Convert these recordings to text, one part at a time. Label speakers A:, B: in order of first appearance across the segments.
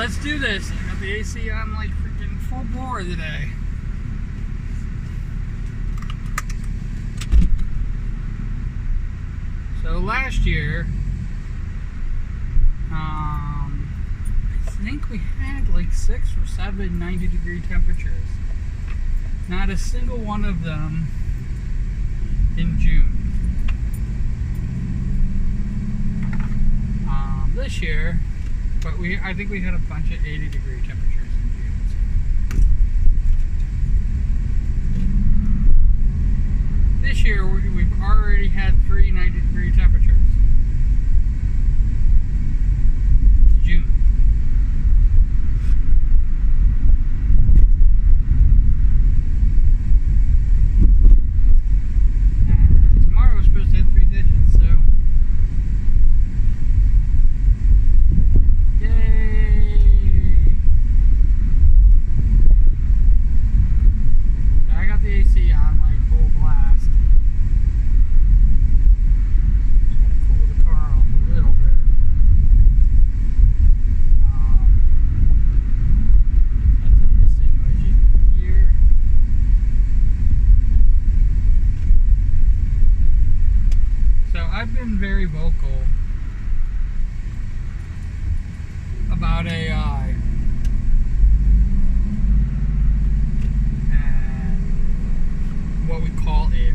A: let's do this. I got the AC on like freaking full bore today. So last year, I think we had like 6 or 7 90-degree temperatures. Not a single one of them in June. This year, but I think we had a bunch of 80-degree temperatures in June. This year, we've already had 3 90-degree temperatures. It's June. Tomorrow we're supposed to hit 3 digits, so yay! I got the AC on like full blast. Try to cool the car off a little bit. That's a hissing noise you can hear. So I've been very vocal about AI and what we call AI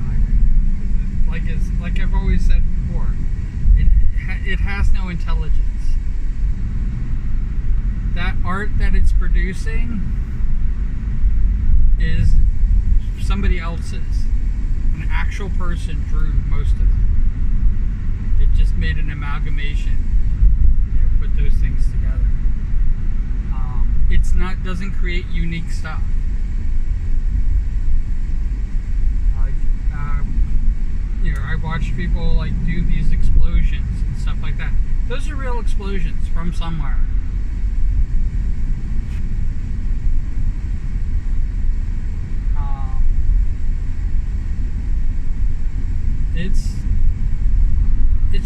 A: right now. Like I've always said before, it has no intelligence. That art that it's producing is somebody else's. An actual person drew most of it. It just made an amalgamation. Put those things together. Doesn't create unique stuff. I watched people like do these explosions and stuff like that. Those are real explosions from somewhere. It's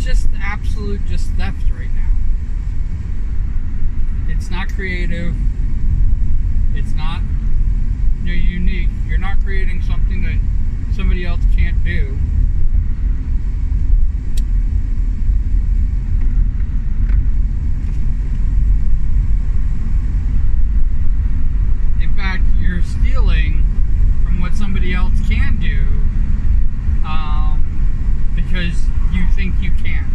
A: just absolute theft right now. It's not creative. It's not unique. You're not creating something that somebody else can't do. In fact, you're stealing from what somebody else can do because you think you can.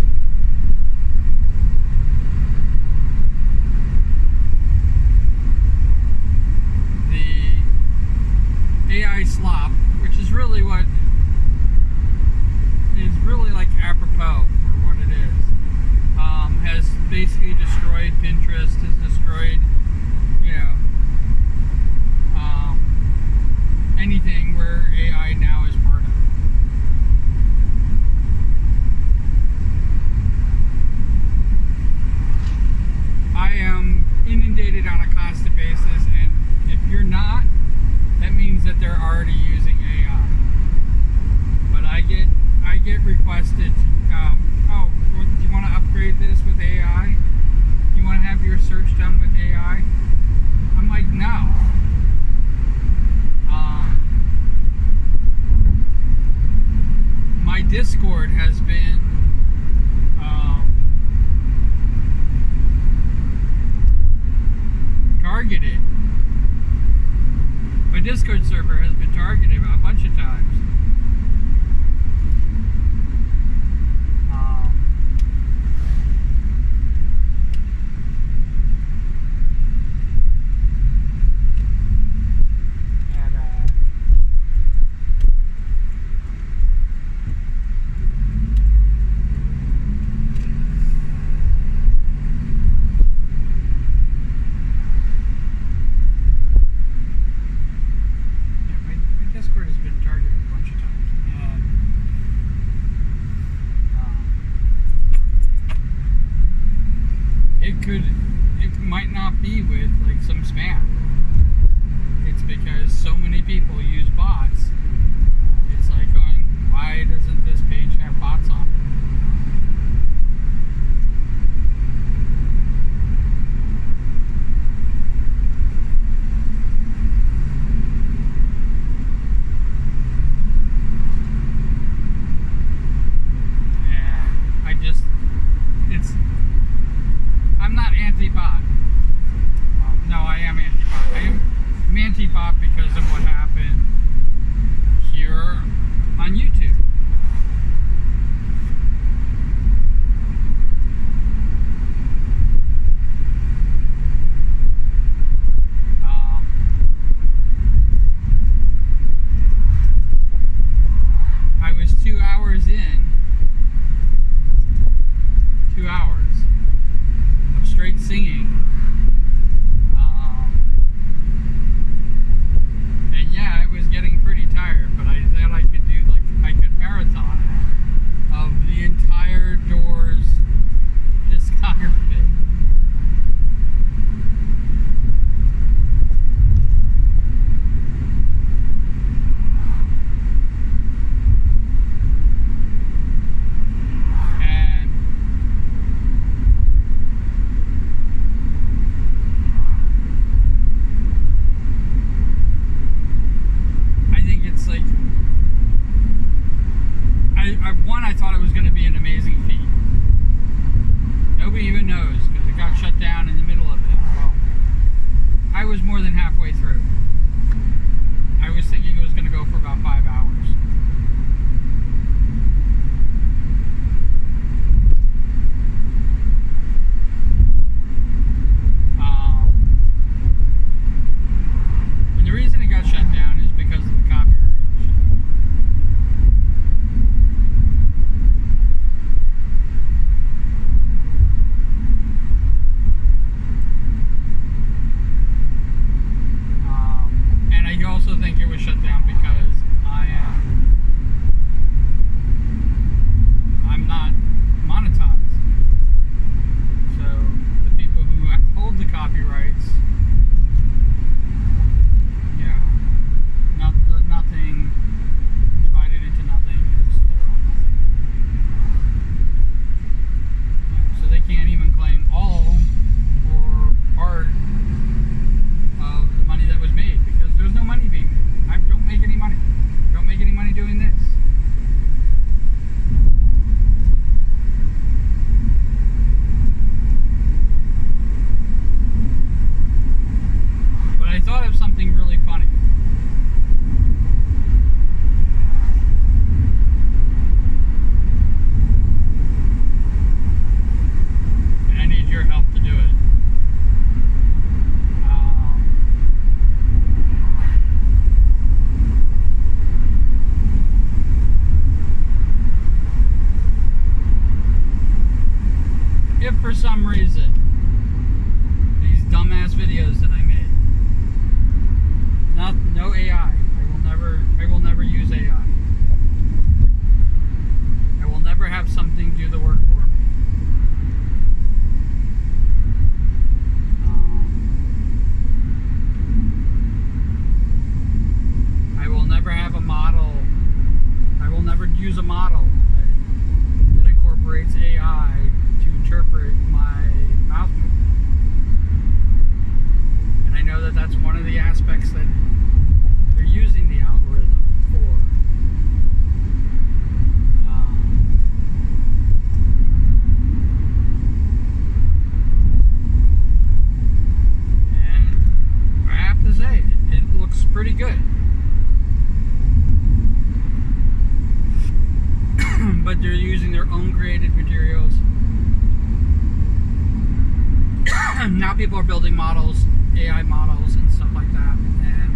A: AI slop, which is really what is really like apropos for what it is, has basically destroyed Pinterest, has destroyed, anything where AI now is part of. I am inundated on a constant basis, and if you're not, that means that they're already using AI. But I get requested, oh, do you want to upgrade this with AI? Do you want to have your search done with AI? I'm like, no. My Discord has been targeted. My Discord server has been targeted a bunch of times. Discord has been targeted a bunch of times, and it might not be with like some spam. It's because so many people use bots. It's like going, why doesn't this page have bots on it? shut down in the middle of it. Well, I was more than halfway through. I was thinking it was going to go for about 5 hours. And the reason it got shut down is because of the copyright issue. And I also think it was shut down because I'm not monetized. So the people who hold the copyrights, yeah, nothing divided into nothing is their own nothing. Yeah, so they can't even claim all or part of the money that was made because there's no money being made. I don't make any money. I don't make any money doing this. But I thought of something really funny. And I need your help to do it. If for some reason these dumbass videos that I made, no AI, I will never use AI. I will never have something do the work for me. I will never have a model. I will never use a model that incorporates AI to interpret my mouth movement. And I know that that's one of the aspects that they're using the algorithm for. And I have to say, it looks pretty good. But they're using their own created materials. Now people are building models, AI models and stuff like that. And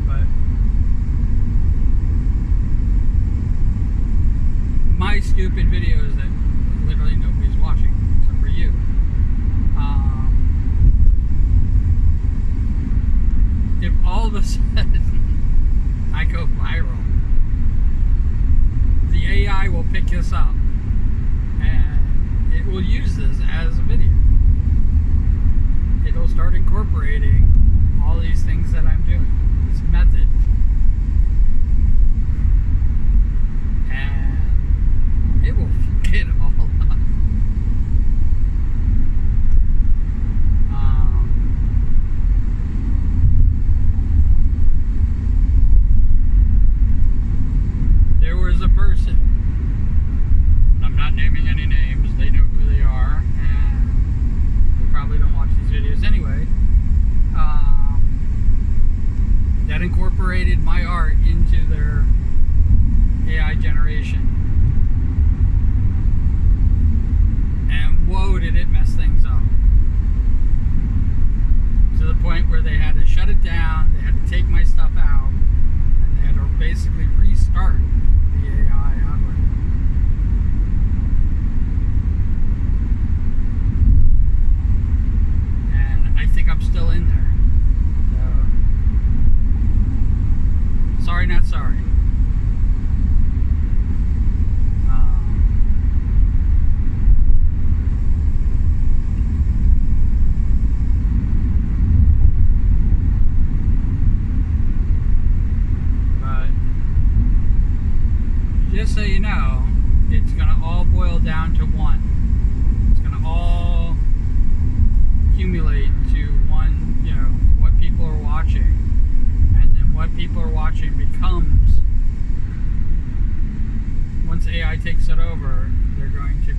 A: but my stupid videos that literally nobody's watching except for you.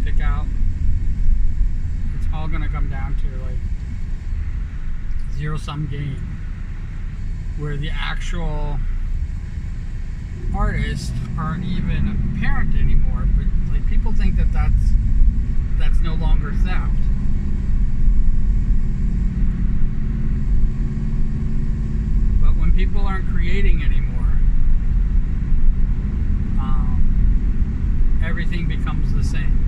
A: pick out, it's all going to come down to like zero-sum game, where the actual artists aren't even apparent anymore. But like people think that that's no longer theft. But when people aren't creating anymore, everything becomes the same.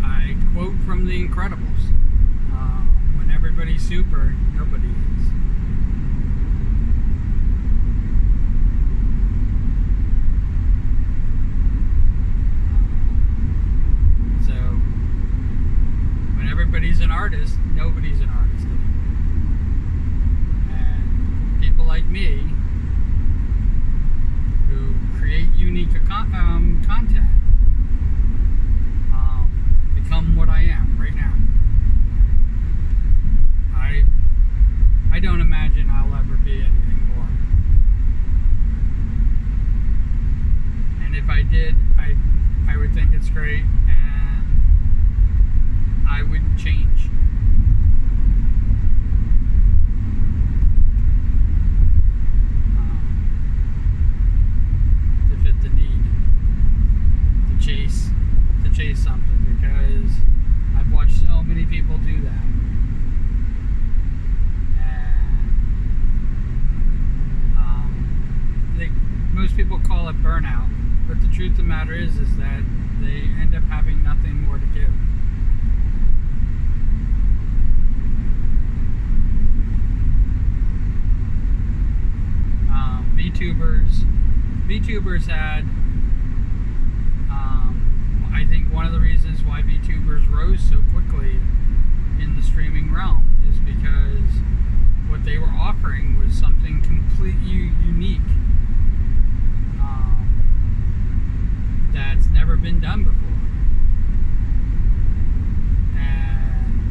A: I quote from The Incredibles: when everybody's super, nobody is. So when everybody's an artist, nobody's an artist anymore. And people like me, who create unique content, become what I am right now. I don't imagine I'll ever be anything more. And if I did, I would think it's great, and I wouldn't change. To fit the need, to chase something, because I've watched so many people do that. Most people call it burnout, but the truth of the matter is that they end up having nothing more to give. VTubers had, I think one of the reasons why VTubers rose so quickly in the streaming realm is because what they were offering was something completely unique. That's never been done before. And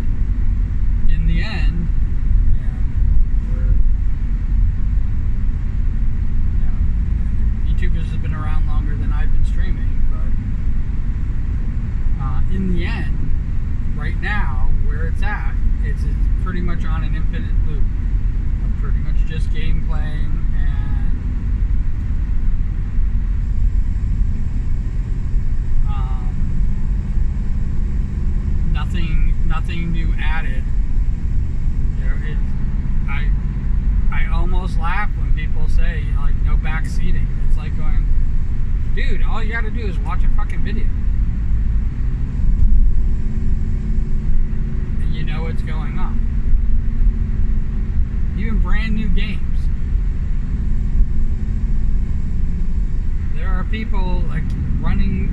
A: in the end, YouTubers have been around longer than I've been streaming, but in the end, right now, where it's at, it's pretty much on an infinite loop of pretty much just gameplay and nothing new added. I almost laugh when people say, like, no back seating. It's like going, dude, all you gotta do is watch a fucking video, and you know what's going on. Even brand new games, there are people like running,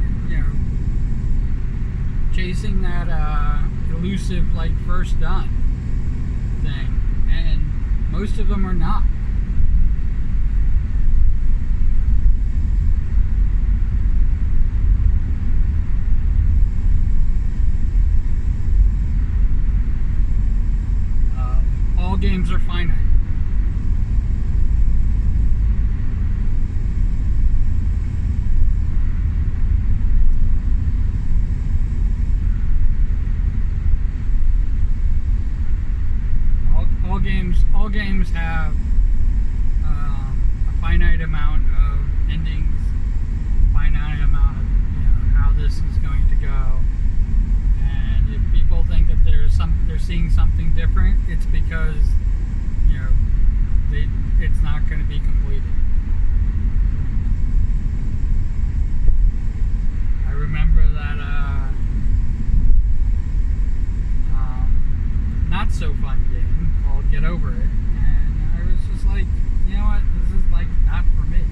A: chasing that elusive, like, first done thing, and most of them are not. All games are finite. All games have a finite amount of endings, finite amount of how this is going to go. And if people think that they're seeing something different, it's because it's not going to be completed. I remember that not so fun game called Get Over It, and I was just like, you know what, this is like not for me.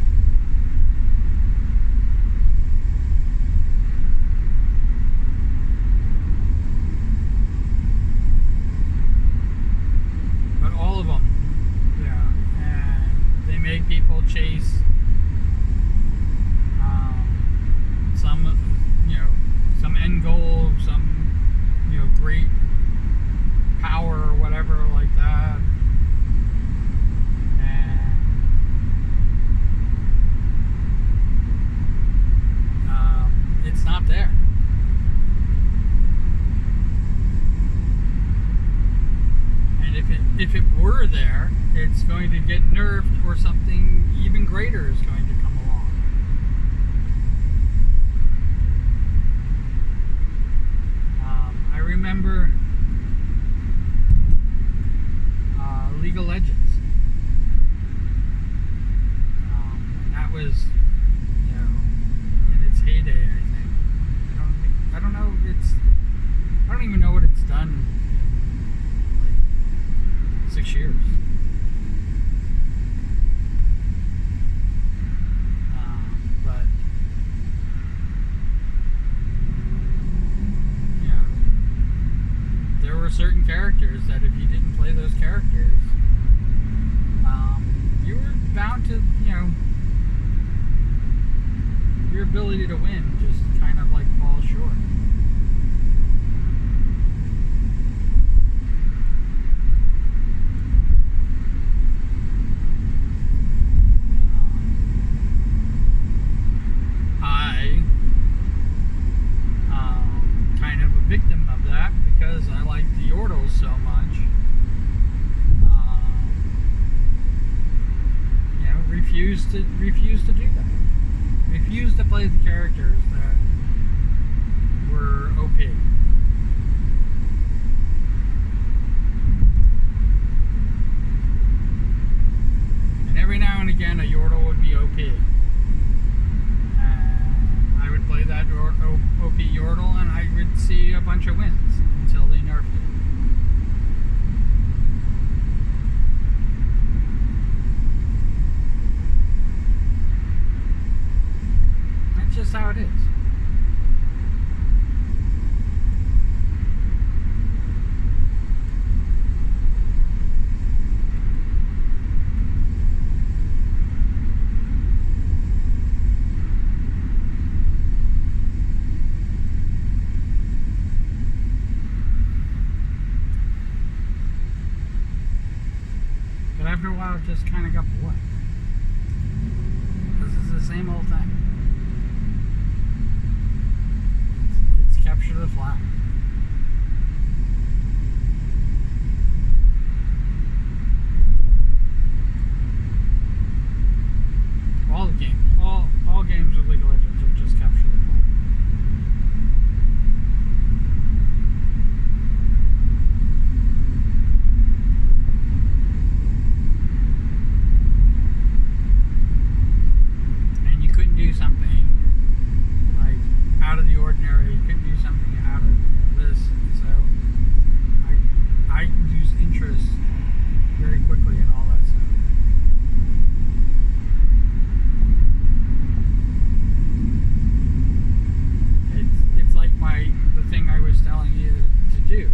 A: But all of them, and they make people chase some end goal, some great power or whatever like that, you're there, it's going to get nerfed, or something even greater is going to come along. I remember League of Legends. And that was, you know, in its heyday, I think. I don't know, I don't even know what it's done in like 6 years. But yeah, there were certain characters that if you didn't play those characters, you were bound to, you know, your ability to win just kind of like falls short. I kind of a victim of that because I like the Yordles so much. You know, refuse to do that. Refuse to play the characters that were OP. And every now and again, a Yordle would be OP. And I would play that OP Yordle, and I would see a bunch of wins until they nerfed it. That's just how it is. But after a while, it just kind of got boring. This is the same old thing. It's capture the flag. All the games, all games of League of Legends are just capture the flag. And you couldn't do something like out of the ordinary. You couldn't do something out of, you know, this. So I lose interest very quickly in all that stuff. It's like the thing I was telling you to do.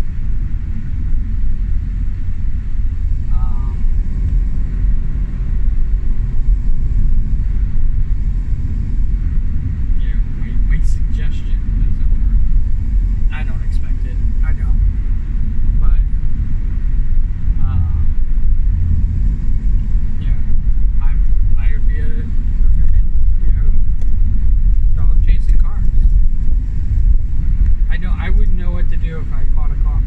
A: You know, my suggestion, as it were. I don't expect it. I don't. But you know, I would be a freaking, you know, dog chasing cars. I wouldn't know what to do if I caught a car.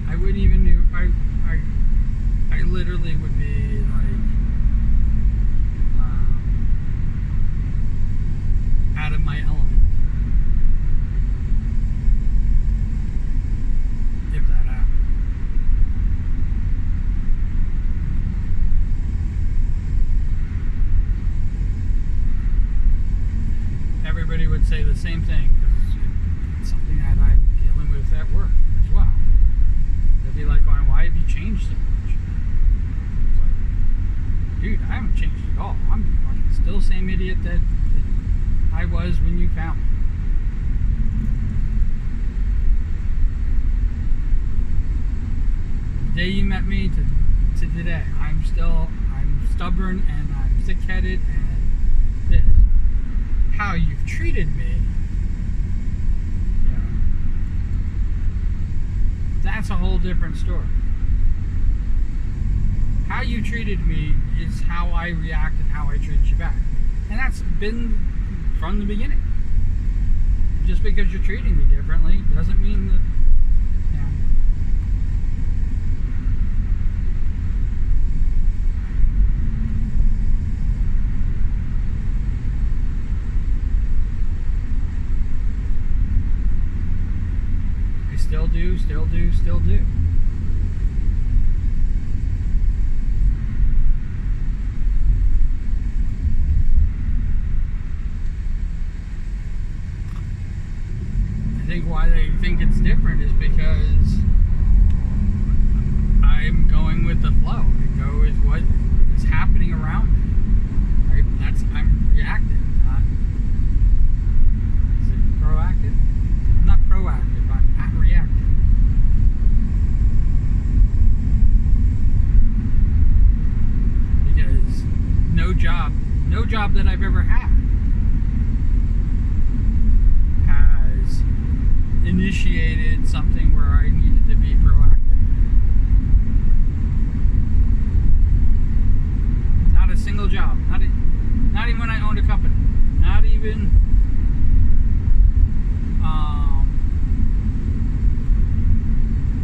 A: I wouldn't even know. I literally would be like out of my element. If that happened. Everybody would say the same thing because it's something that I'm dealing with at work as well. They'd be like, why have you changed so much? It's like, dude, I haven't changed at all. I'm fucking still the same idiot that I was when you found me. The day you met me to today, I'm stubborn and I'm thick-headed and this. How you've treated me, you know, that's a whole different story. how you treated me is how I react and how I treat you back. And that's been from the beginning. Just because you're treating me differently doesn't mean that, yeah. I still do. I think why they think it's different is because I'm going with the flow. I go with what is happening around me. Right? I'm reactive, not. Is it proactive? I'm not proactive. I'm not reactive. Because no job that I've ever had has initiated something where I needed to be proactive. Not a single job. Not even when I owned a company. Not even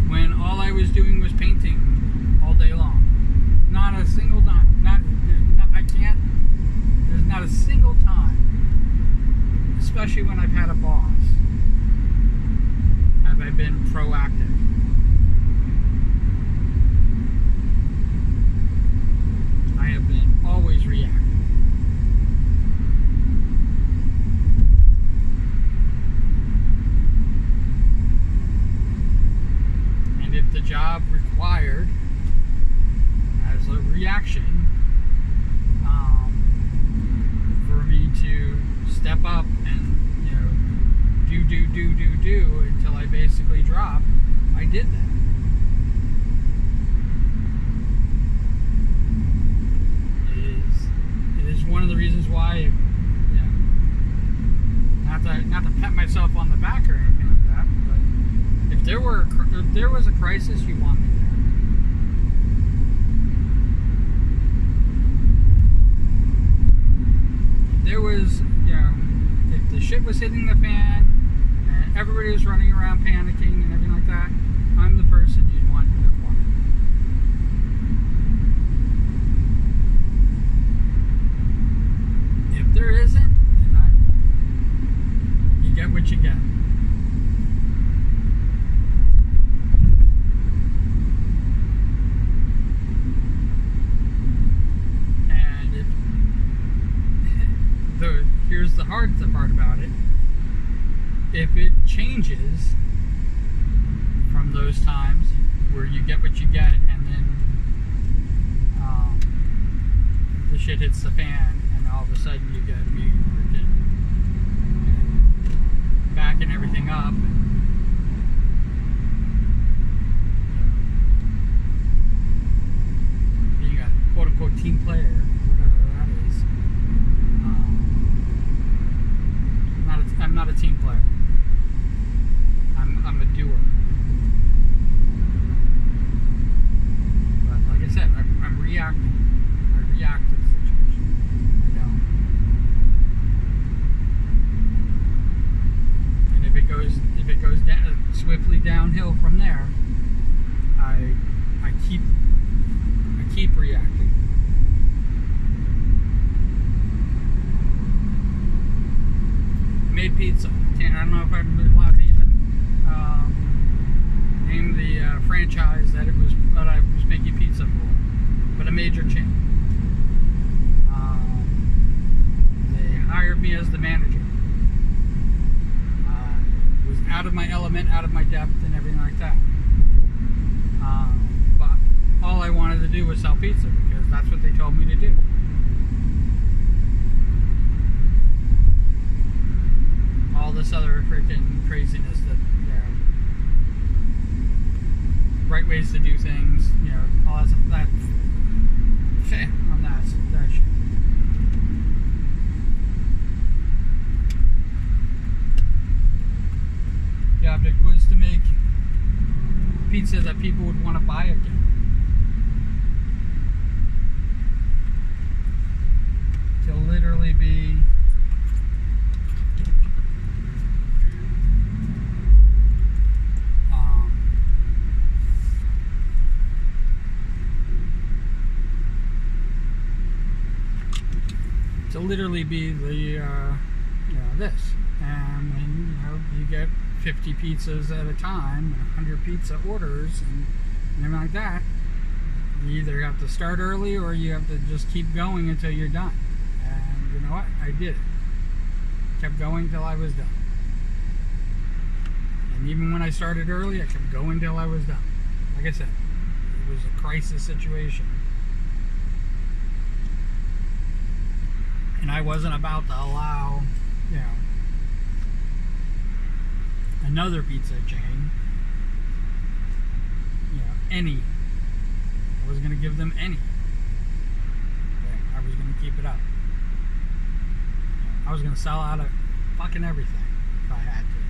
A: when all I was doing was painting all day long. Not a single time. There's not a single time, especially when I've had a boss, have I been proactive. I have been always reactive. And if the job required as a reaction for me to step up and do until I basically drop, I did that. It is one of the reasons why, not to pat myself on the back or anything like that, but if there was a crisis, you want me there. If there was, if the shit was hitting the fan and everybody was running around panicking and everything like that, I'm the person you'd want in your corner. If there isn't, then you get what you get. Here's the hard part about it. If it changes from those times where you get what you get and then the shit hits the fan and all of a sudden you get me freaking backing everything up and being a quote-unquote team player, whatever that is. I'm not a team player. I'm a doer. But like I said, I'm reacting. I react to the situation. I don't. And if it goes down swiftly downhill from there, I keep reacting. Made pizza. I don't know if I'm allowed to even name the franchise that I was making pizza for, but a major chain. They hired me as the manager. I was out of my element, out of my depth, and everything like that. But all I wanted to do was sell pizza because that's what they told me to do. All this other freaking craziness that, right ways to do things, all that stuff, on that shit. The object was to make pizza that people would want to buy again. literally be the this, and then you get 50 pizzas at a time, 100 pizza orders, and everything like that. You either have to start early or you have to just keep going until you're done. And you know what? I did it. Kept going till I was done. And even when I started early, I kept going till I was done. Like I said, it was a crisis situation. And I wasn't about to allow, another pizza chain, any. I was going to give them any. I was going to keep it up. I was going to sell out of fucking everything if I had to.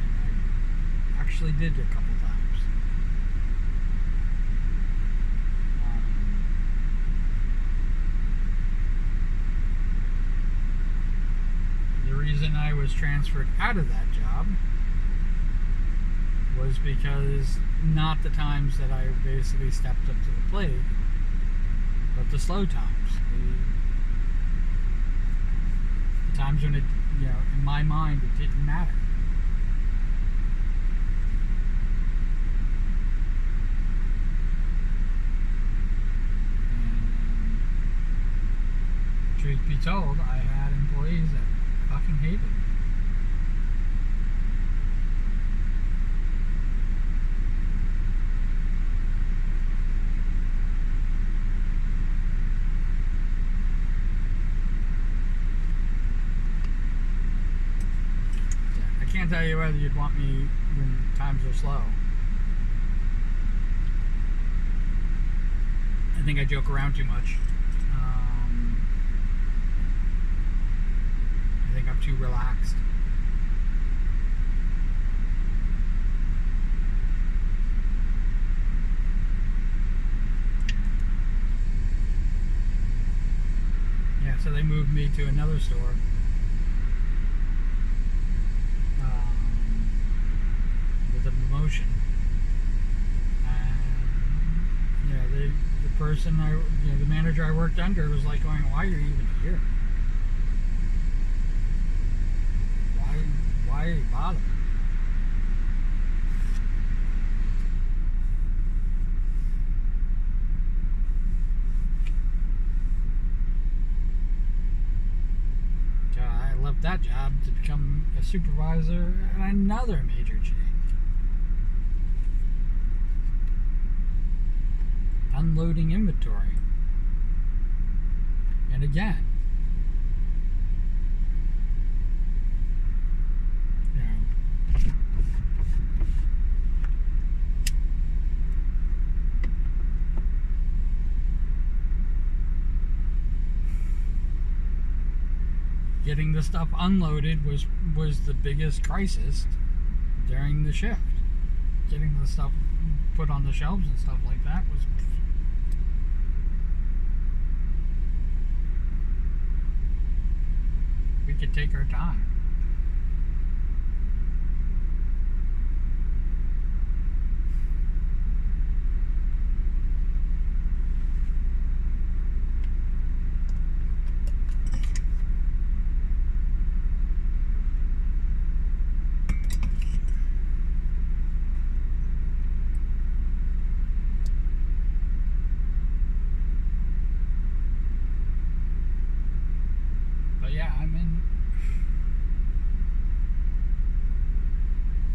A: And I actually did a couple times. The reason I was transferred out of that job was because not the times that I basically stepped up to the plate, but the slow times. The times when it, in my mind, it didn't matter. And truth be told, I had employees that fucking hated me. I can't tell you whether you'd want me when times are slow. I think I joke around too much. I think I'm too relaxed. Yeah, so they moved me to another store. With a promotion. And the person the manager I worked under was like going, "Why are you even here? Why are you bothering?" So I left that job to become a supervisor at another major chain. Unloading inventory. And again, getting the stuff unloaded was the biggest crisis during the shift. Getting the stuff put on the shelves and stuff like that was... We could take our time.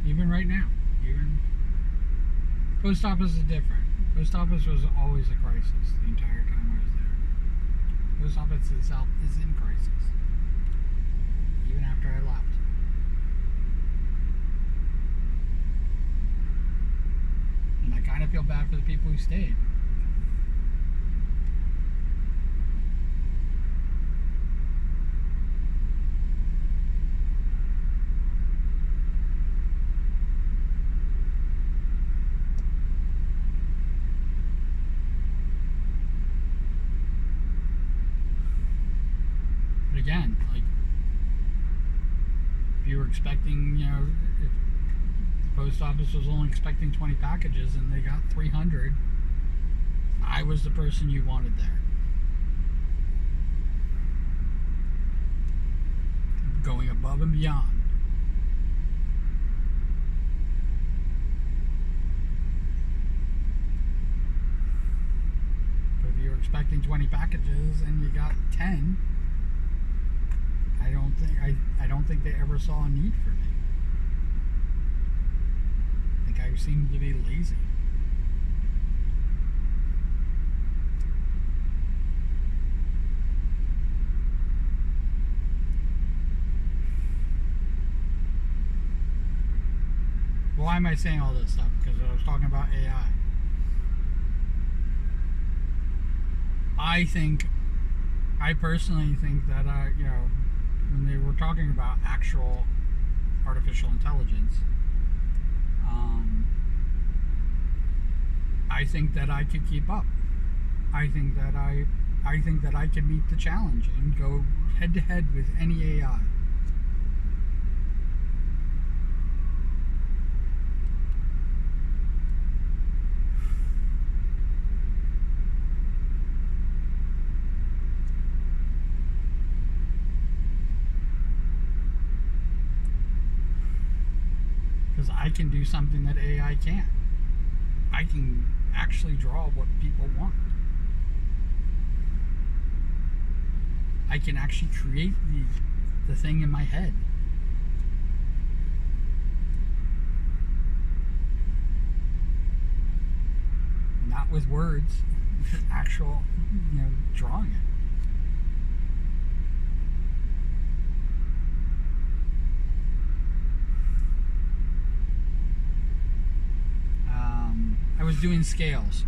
A: Even right now, post office is different. Post office was always a crisis the entire time I was there. Post office itself is in crisis, even after I left. And I kind of feel bad for the people who stayed. expecting, if the post office was only expecting 20 packages and they got 300, I was the person you wanted there. Going above and beyond. But if you're expecting 20 packages and you got 10, I don't think they ever saw a need for me. I think I seemed to be lazy. Why am I saying all this stuff? Because I was talking about AI. I personally think that, when they were talking about actual artificial intelligence, I think that I could keep up. I think that I could meet the challenge and go head to head with any AI. I can do something that AI can't. I can actually draw what people want. I can actually create the thing in my head. Not with words, actual, drawing it. I was doing scales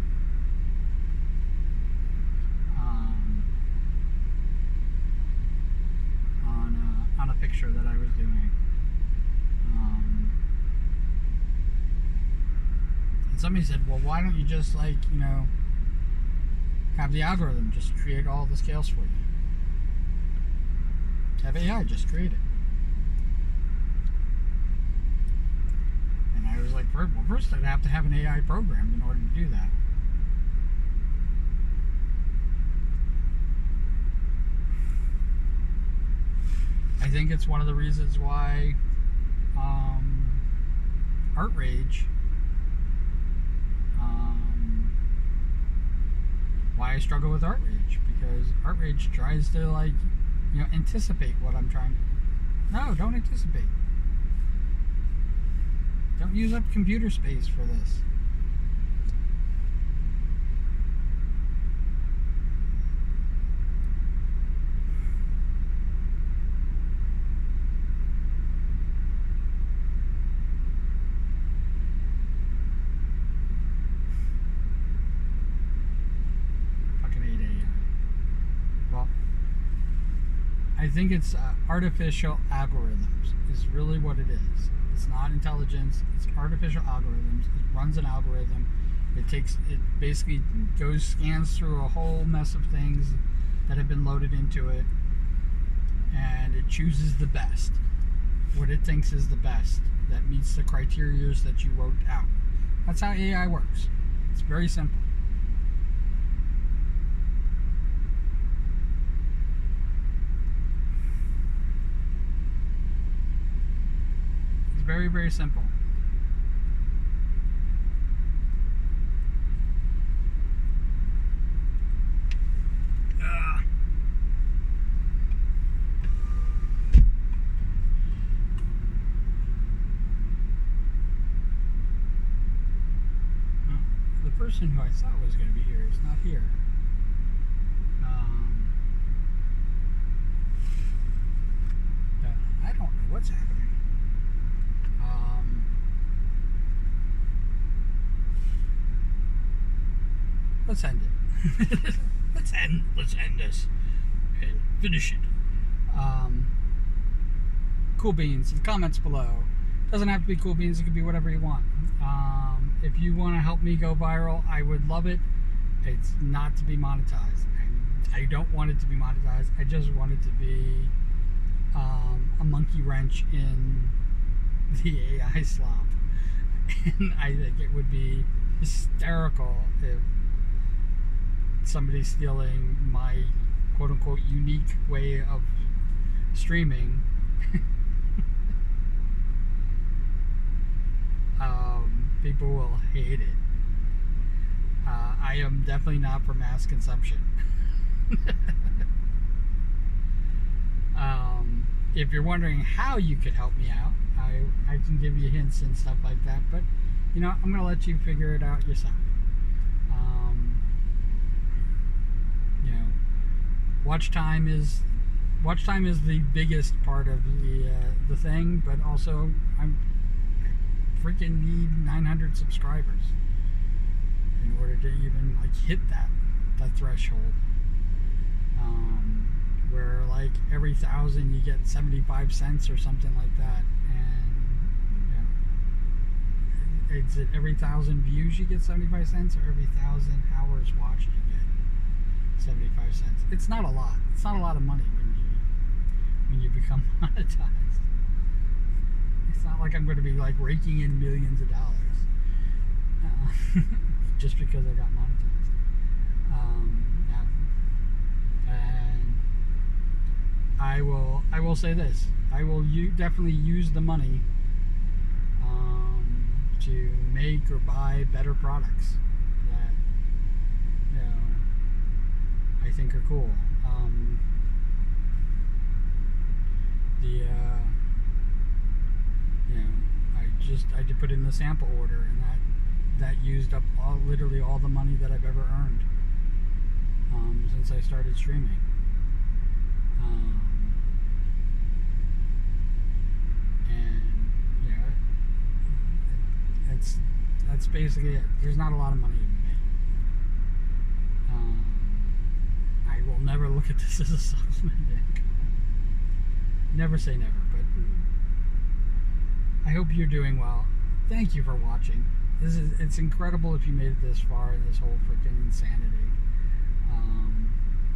A: on a picture that I was doing, and somebody said, "Well, why don't you just have the algorithm just create all the scales for you? Have AI just create it." I was like, well, first I'd have to have an AI programmed in order to do that. I think it's one of the reasons why Art Rage, why I struggle with Art Rage, because Art Rage tries to anticipate what I'm trying to do. No, don't anticipate. Don't use up computer space for this. Fucking hate AI. Well, I think it's artificial algorithms is really what it is. It's not intelligence, it's artificial algorithms. It runs an algorithm. It basically scans through a whole mess of things that have been loaded into it, and it chooses the best, what it thinks is the best, that meets the criteria that you wrote out. That's how AI works. It's very simple. Very, very simple. The person who I thought was going to be here is not here. I don't know what's happening. Let's end it. let's end this and finish it. Cool beans in the comments below. Doesn't have to be cool beans, it could be whatever you want. If you want to help me go viral, I would love it. It's not to be monetized. I don't want it to be monetized. I just want it to be a monkey wrench in the AI slop. And I think it would be hysterical if somebody's stealing my quote-unquote unique way of streaming. People will hate it. I am definitely not for mass consumption. If you're wondering how you could help me out, I can give you hints and stuff like that, but you know, I'm going to let you figure it out yourself. You know, watch time is the biggest part of the thing, but also I freaking need 900 subscribers in order to even like hit that threshold. Where like every 1,000 you get 75 cents or something like that, and you know, is it every 1,000 views you get 75 cents, or every 1,000 hours watched you get 75 cents? It's not a lot. It's not a lot of money when you become monetized. It's not like I'm going to be like raking in millions of dollars just because I got monetized. And I will say this: I will definitely use the money to make or buy better products that, you know, I think are cool. You know, I did put in the sample order, and that used up literally all the money that I've ever earned since I started streaming. And you know, that's basically it. There's not a lot of money to be made. I will never look at this as a supplement income. Never say never, but I hope you're doing well. Thank you for watching. It's incredible if you made it this far in this whole freaking insanity.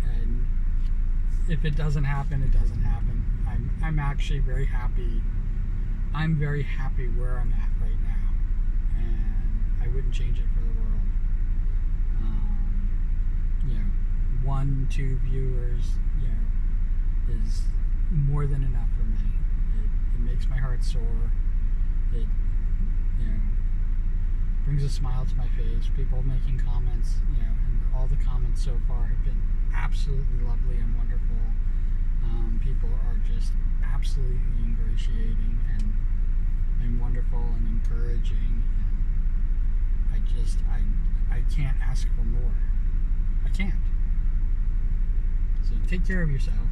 A: And if it doesn't happen, it doesn't happen. I'm actually very happy. I'm very happy where I'm at right now, and I wouldn't change it for the world. You know, 1-2 viewers, you know, is more than enough for me. It makes my heart soar. It, you know, brings a smile to my face. People making comments, you know, and all the comments so far have been absolutely lovely and wonderful. People are just absolutely ingratiating and wonderful and encouraging, and I can't ask for more. I can't. So take care of yourself.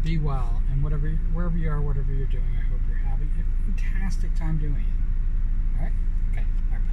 A: Be well, and wherever you are, whatever you're doing, I hope you're having a fantastic time doing it. All right? Okay. All right. Bye.